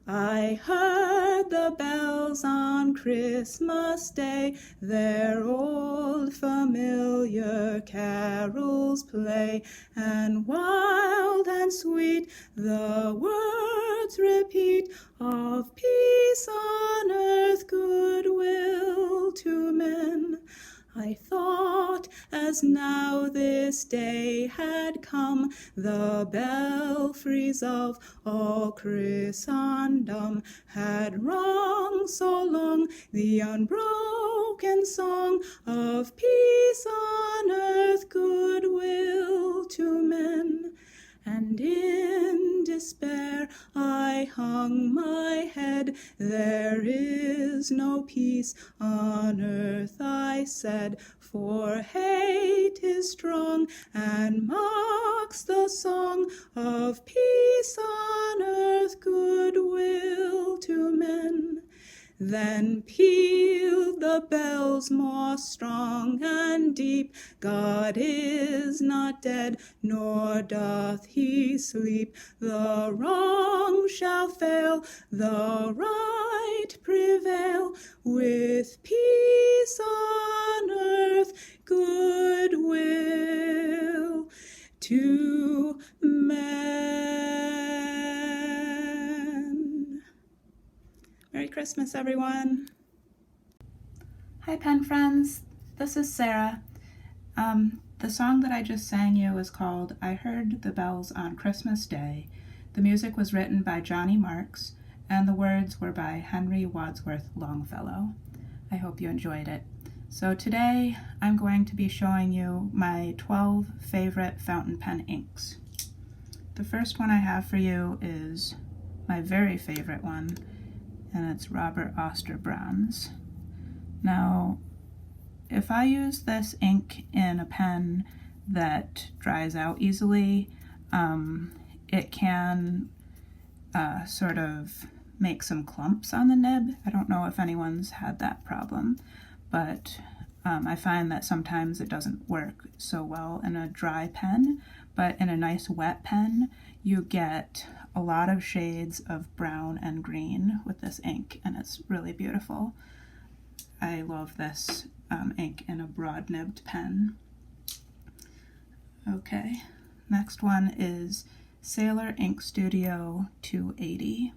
I heard the bells on Christmas Day, their old familiar carols play, and wild and sweet the words repeat of peace on earth, goodwill to men. I thought, as now this day had come, the belfries of all Christendom had rung so long the unbroken song of peace on earth, goodwill to men. And in despair I hung my head. There is no peace on earth, I said, for hate is strong and mocks the song of peace on earth, goodwill to men. Then pealed the bells more strong and deep, God is not dead, nor doth he sleep. The wrong shall fail, the right prevail, with peace on earth, goodwill to men. Merry Christmas, everyone. Hi, pen friends. This is Sarah. The song that I just sang you is called I Heard the Bells on Christmas Day. The music was written by Johnny Marks, and the words were by Henry Wadsworth Longfellow. I hope you enjoyed it. So today, I'm going to be showing you my 12 favorite fountain pen inks. The first one I have for you is my very favorite one, and it's Robert Oster Bronze. Now, if I use this ink in a pen that dries out easily, it can sort of make some clumps on the nib. I don't know if anyone's had that problem, but I find that sometimes it doesn't work so well in a dry pen, but in a nice wet pen, you get a lot of shades of brown and green with this ink, and it's really beautiful. I love this ink in a broad-nibbed pen. Okay, next one is Sailor Ink Studio 280.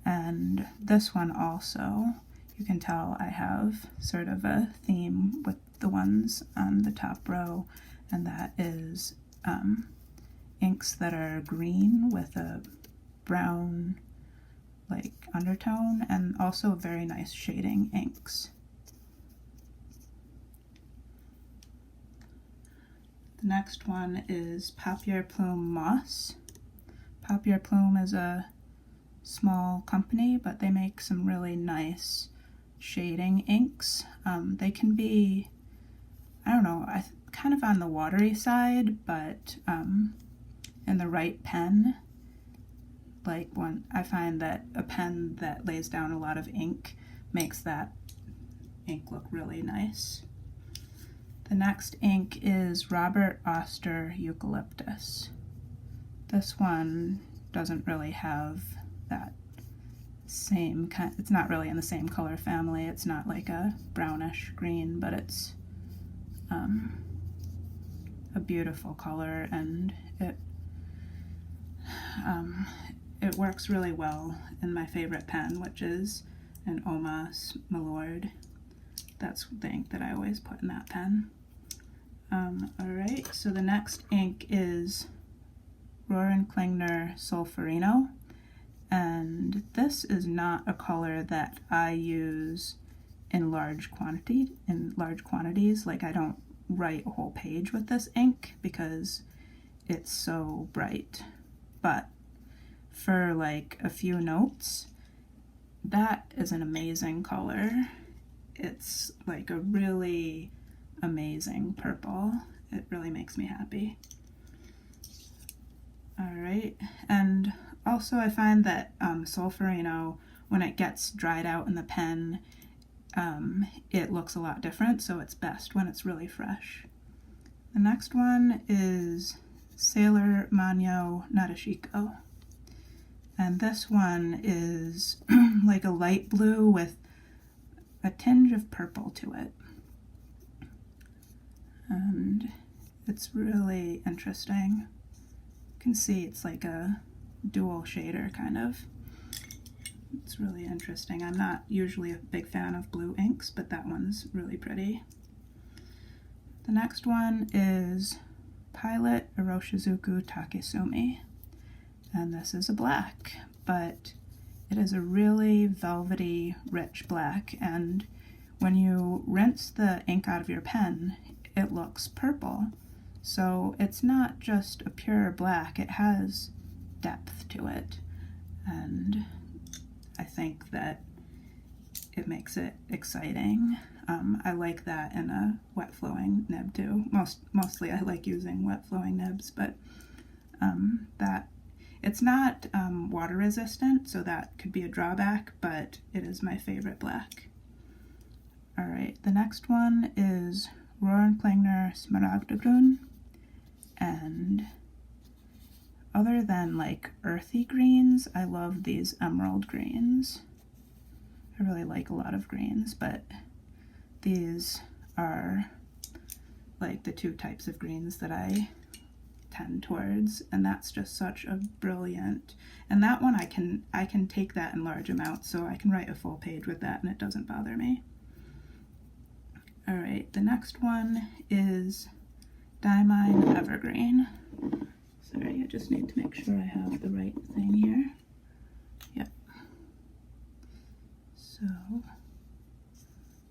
And this one also, you can tell I have sort of a theme with the ones on the top row, and that is inks that are green with a brown like undertone, and also very nice shading inks. The next one is Papier, Plume, Moss. Papier Plume is a small company, but they make some really nice shading inks. They can be, I don't know, kind of on the watery side, but in the right pen, like when I find that a pen that lays down a lot of ink makes that ink look really nice. The next ink is Robert Oster Eucalyptus. This one doesn't really have that same kind, it's not really in the same color family. It's not like a brownish green, but it's a beautiful color, and it works really well in my favorite pen, which is an Omas Milord. That's the ink that I always put in that pen. Alright, so the next ink is Roran Klingner Solferino, and this is not a color that I use in large quantities. Like, I don't write a whole page with this ink because it's so bright, but for like a few notes, that is an amazing color. It's like a really amazing purple. It really makes me happy. Alright, and also I find that Solferino, when it gets dried out in the pen, it looks a lot different, so it's best when it's really fresh. The next one is Sailor Manyo Nadeshiko, And this one is like a light blue with a tinge of purple to it. And it's really interesting. You can see it's like a dual shader kind of. It's really interesting. I'm not usually a big fan of blue inks, but that one's really pretty. The next one is Pilot Iroshizuku Takisumi. And this is a black, but it is a really velvety, rich black. And when you rinse the ink out of your pen, it looks purple. So it's not just a pure black, it has depth to it. And I think that it makes it exciting. I like that in a wet flowing nib too. Mostly I like using wet flowing nibs, but that it's not water resistant, so that could be a drawback, but it is my favorite black. Alright, the next one is Roran Klingner Smaragdgrun, and other than like earthy greens, I love these emerald greens. I really like a lot of greens, but these are like the two types of greens that I tend towards, and that's just such a brilliant, and that one I can take that in large amounts, so I can write a full page with that and it doesn't bother me. Alright, the next one is Diamine Evergreen. Sorry, I just need to make sure I have the right thing here. Yep. So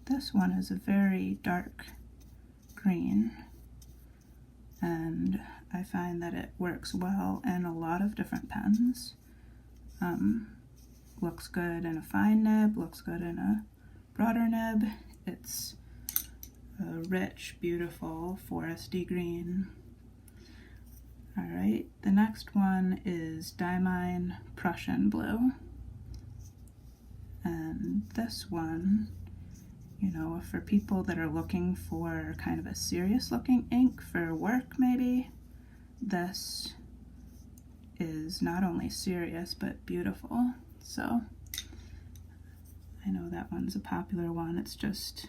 this one is a very dark green, and I find that it works well in a lot of different pens. Looks good in a fine nib, looks good in a broader nib. It's a rich, beautiful, foresty green. Alright, the next one is Diamine Prussian Blue. And this one, you know, for people that are looking for kind of a serious looking ink for work maybe, this is not only serious but beautiful. So I know that one's a popular one. It's just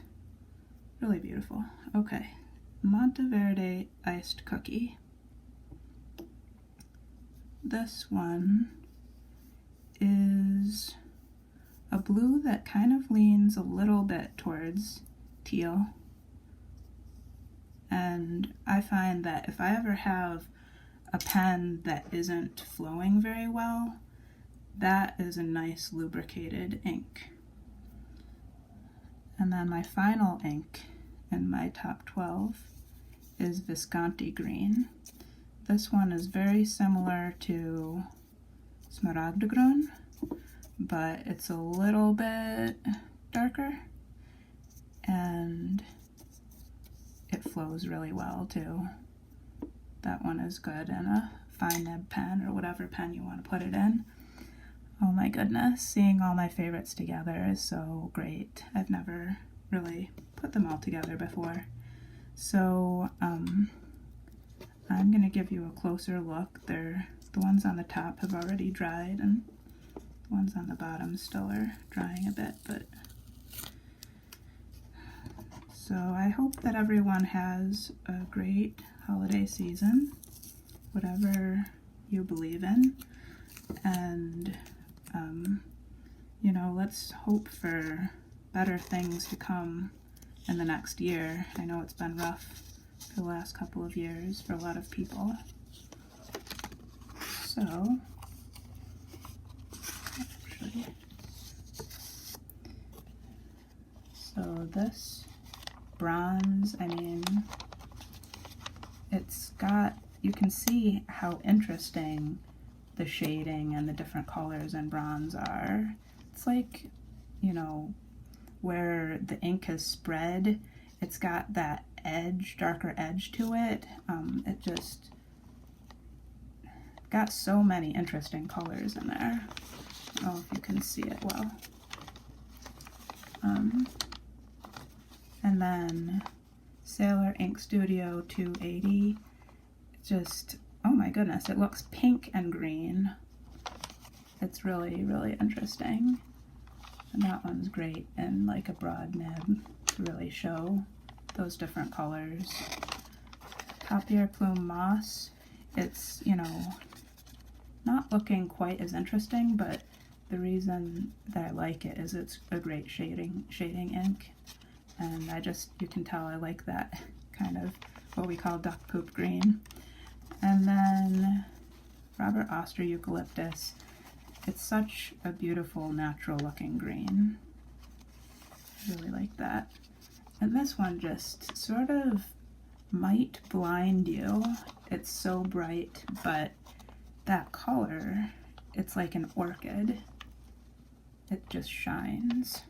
really beautiful. Okay, Monteverde Iced Cookie. This one is a blue that kind of leans a little bit towards teal. And I find that if I ever have a pen that isn't flowing very well, that is a nice lubricated ink. And then my final ink in my top 12 is Visconti Green. This one is very similar to Smaragdgrun, but it's a little bit darker, and it flows really well too. That one is good in a fine nib pen or whatever pen you want to put it in. Oh my goodness, seeing all my favorites together is so great. I've never really put them all together before. So I'm going to give you a closer look. The ones on the top have already dried, and the ones on the bottom still are drying a bit. But so I hope that everyone has a great holiday season, whatever you believe in, and you know, let's hope for better things to come in the next year. I know it's been rough for the last couple of years for a lot of people. So, this bronze, I mean, it's got, you can see how interesting the shading and the different colors in bronze are. It's like, you know, where the ink has spread, it's got that edge, darker edge to it. It just got so many interesting colors in there. I don't know if you can see it well. And then Sailor Ink Studio 280, just, oh my goodness, it looks pink and green. it's really, really interesting. And that one's great in like a broad nib to really show those different colors. Papier Plume Moss, it's, you know, not looking quite as interesting, but the reason that I like it is it's a great shading ink. And you can tell I like that kind of what we call duck poop green. And then Robert Oster Eucalyptus. It's such a beautiful, natural looking green. I really like that. And this one just sort of might blind you. It's so bright, but that color, it's like an orchid. It just shines.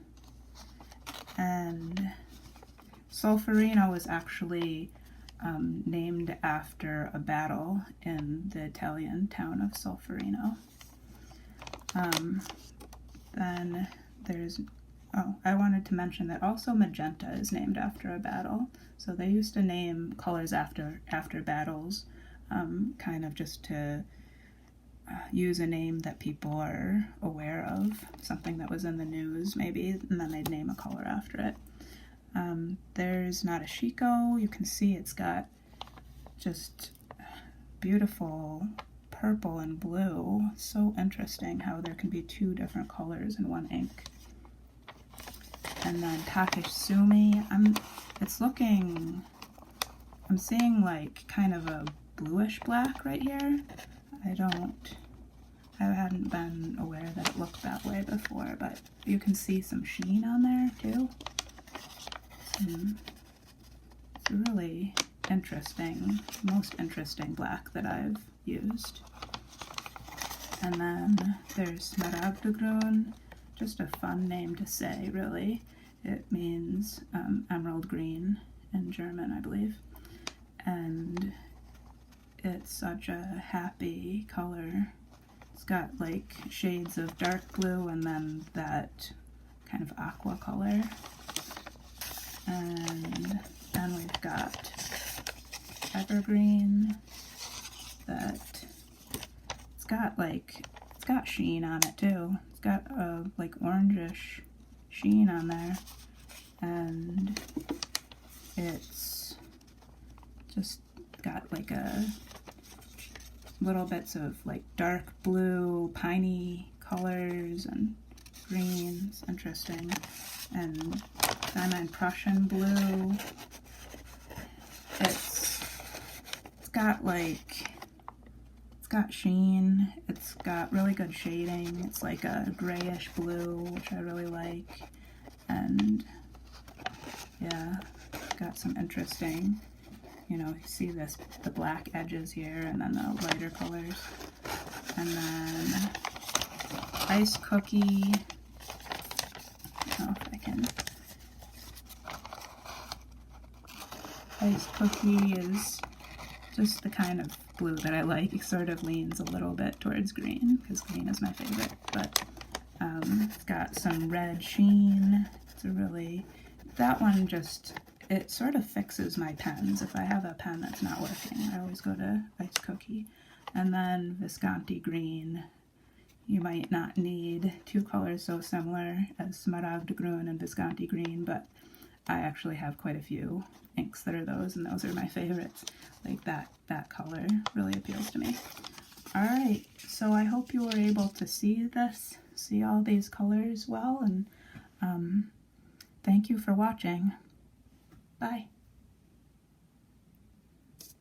And Solferino was actually named after a battle in the Italian town of Solferino. Then there's, I wanted to mention that also magenta is named after a battle. So they used to name colors after battles, kind of just to use a name that people are aware of, something that was in the news maybe, and then they'd name a color after it. There's Nadeshiko. You can see it's got just beautiful purple and blue. So interesting how there can be two different colors in one ink. And then Takisumi, I'm seeing like kind of a bluish black right here. I hadn't been aware that it looked that way before, but you can see some sheen on there too. It's a really interesting, most interesting black that I've used. And then there's Smaragdgrun, just a fun name to say, really. It means emerald green in German, I believe. And it's such a happy color. It's got like shades of dark blue and then that kind of aqua color. And then we've got Evergreen that it's got sheen on it too. It's got a like orangish sheen on there, and it's just got like a little bits of like dark blue, piney colors and greens. Interesting. And Diamine Prussian blue. It's got sheen. It's got really good shading. It's like a grayish blue, which I really like. And yeah, got some interesting, you know, you see the black edges here and then the lighter colors. And then Ice Cookie. I don't know if I can. Ice Cookie is just the kind of blue that I like. It sort of leans a little bit towards green, because green is my favorite, but it's got some red sheen. It's a really, that one just, it sort of fixes my pens. If I have a pen that's not working, I always go to Ice Cookie. And then Visconti Green. You might not need two colors so similar as Smaragdgrun and Visconti Green, but I actually have quite a few inks that are those, and those are my favorites. Like that color really appeals to me. Alright, so I hope you were able to see all these colors well, and thank you for watching. Bye.